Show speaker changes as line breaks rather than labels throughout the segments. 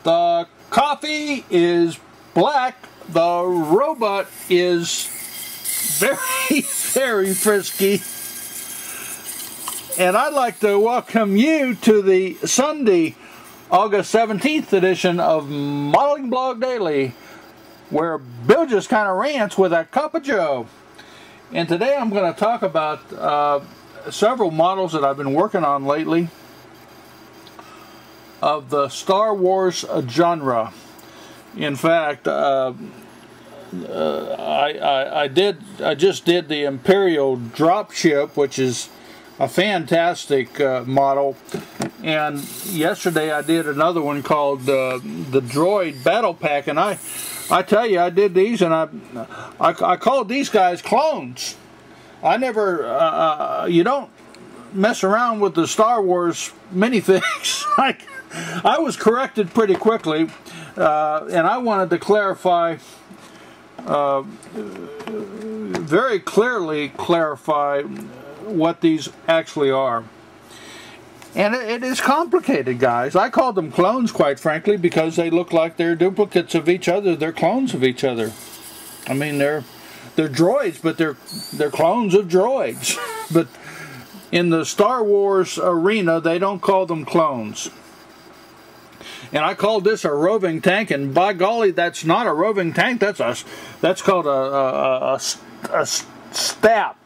The coffee is black. The robot is very, very frisky. And I'd like to welcome you to the Sunday, August 17th edition of Modeling Blog Daily, where Bill just kind of rants with a cup of joe. And today I'm going to talk about several models that I've been working on lately of the Star Wars genre. In fact, I just did the Imperial dropship, which is a fantastic model, and yesterday I did another one called the Droid Battle Pack, and I tell you, I did these, and I called these guys clones. I never, you don't mess around with the Star Wars minifigs. I was corrected pretty quickly, and I wanted to clarify, very clearly clarify what these actually are. And it is complicated, guys. I call them clones, quite frankly, because they look like they're duplicates of each other. They're clones of each other. I mean, they're droids, but they're clones of droids. But in the Star Wars arena, they don't call them clones. And I called this a roving tank, and by golly, that's not a roving tank. That's called a stap.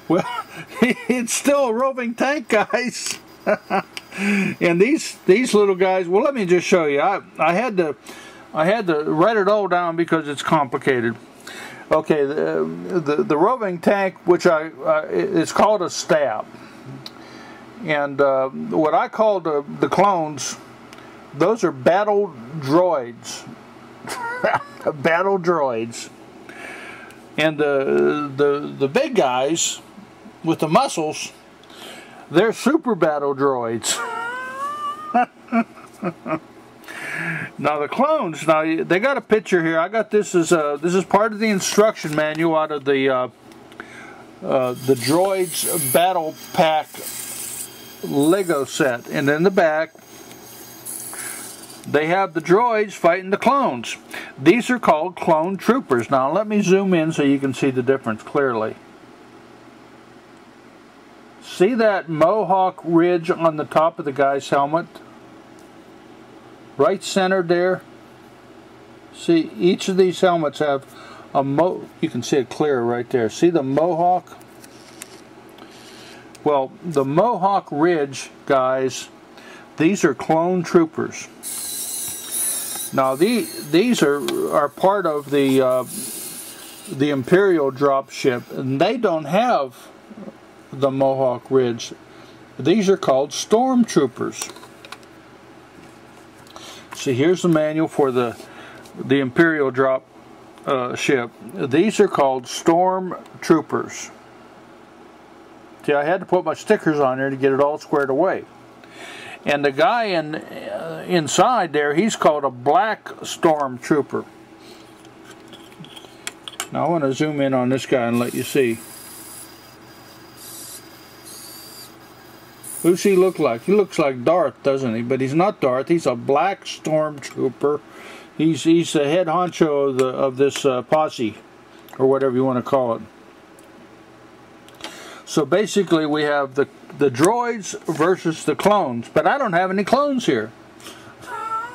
Well, it's still a roving tank, guys. And these little guys. Well, let me just show you. I had to write it all down because it's complicated. Okay, the roving tank, which it's called a stab. And what I call the clones, those are battle droids. Battle droids. And the big guys with the muscles, they're super battle droids. Now the clones, they got a picture here. I got this as this is part of the instruction manual out of the Droids Battle Pack Lego set, and in the back they have the droids fighting the clones. These are called clone troopers. Now let me zoom in so you can see the difference clearly. See that mohawk ridge on the top of the guy's helmet? Right centered there. See, each of these helmets have a you can see it clear right there. See the mohawk? Well, the mohawk ridge, guys, these are clone troopers. Now these are part of the Imperial dropship, and they don't have the mohawk ridge. These are called Stormtroopers. See, here's the manual for the Imperial drop ship. These are called Stormtroopers. See, I had to put my stickers on there to get it all squared away. And the guy inside there, he's called a black Stormtrooper. Now I want to zoom in on this guy and let you see. Who's he look like? He looks like Darth, doesn't he? But he's not Darth. He's a black Stormtrooper. He's the head honcho of this posse, or whatever you want to call it. So basically we have the droids versus the clones, but I don't have any clones here.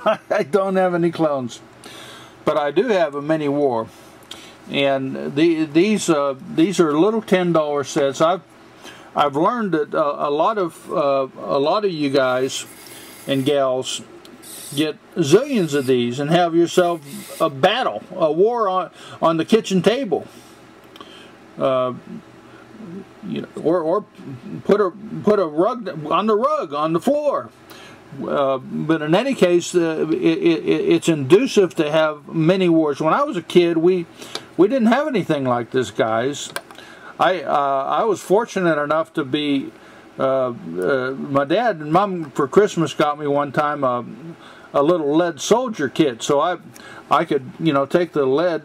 I don't have any clones, but I do have a mini war, and these are little $10 sets. I've learned that a lot of you guys and gals get zillions of these and have yourself a battle, a war on the kitchen table. You know, or put a rug on the floor. But in any case, it's inducive to have mini wars. When I was a kid, we didn't have anything like this, guys. I was fortunate enough to be. My dad and mom for Christmas got me one time a little lead soldier kit, so I could take the lead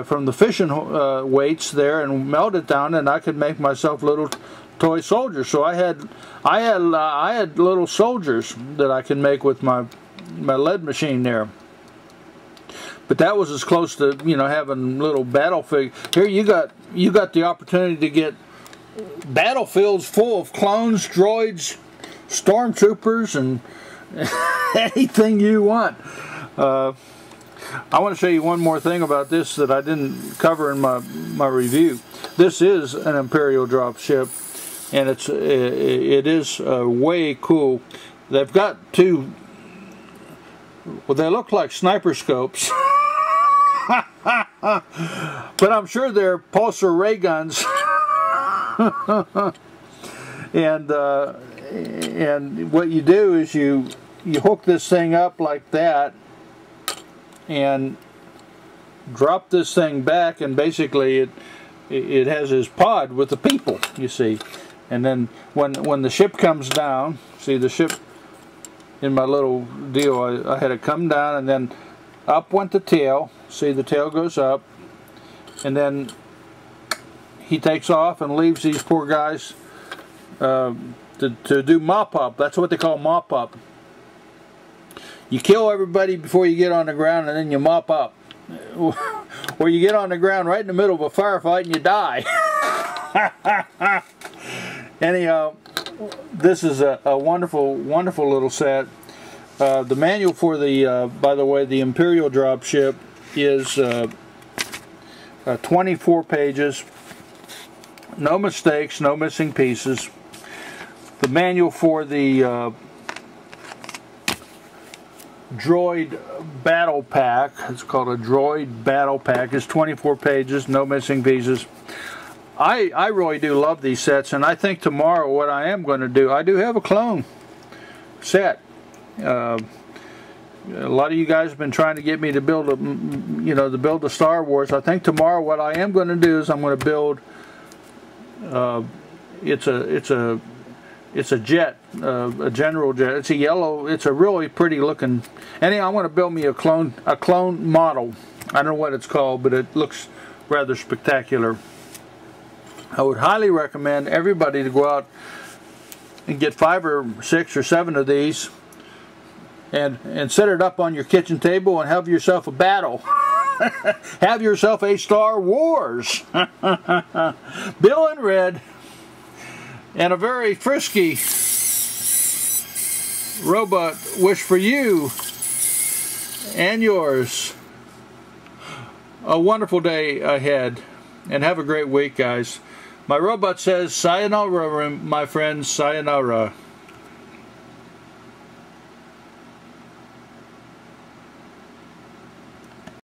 from the fishing weights there and melt it down, and I could make myself little toy soldiers. So I had little soldiers that I can make with my lead machine there. But that was as close to, you know, having little battlefield. Here you got the opportunity to get battlefields full of clones, droids, stormtroopers, and anything you want. I want to show you one more thing about this that I didn't cover in my review. This is an Imperial drop ship, and it is way cool. They've got two, well, they look like sniper scopes, but I'm sure they're pulsar ray guns. And what you do is you hook this thing up like that and drop this thing back, and basically it has this pod with the people, you see. And then when the ship comes down, see the ship in my little deal, I had it come down, and then up went the tail. See, the tail goes up, and then he takes off and leaves these poor guys to do mop-up. That's what they call mop-up. You kill everybody before you get on the ground, and then you mop up. Or you get on the ground right in the middle of a firefight and you die. Anyhow, this is a wonderful, wonderful little set. The manual for the, by the way, the Imperial dropship is 24 pages. No mistakes, no missing pieces. The manual for the droid battle pack, it's called a droid battle pack, is 24 pages, no missing pieces. I really do love these sets, and I think tomorrow what I am going to do, I do have a clone set. A lot of you guys have been trying to get me to build a Star Wars. I think tomorrow what I am going to do is I'm going to build it's a jet, a general jet. It's a yellow. It's a really pretty looking. Anyhow, I want to build me a clone model. I don't know what it's called, but it looks rather spectacular. I would highly recommend everybody to go out and get 5 or 6 or 7 of these, and set it up on your kitchen table and have yourself a battle. Have yourself a Star Wars. Bill in red. And a very frisky robot wish for you and yours a wonderful day ahead, and have a great week, guys. My robot says sayonara, my friends, sayonara.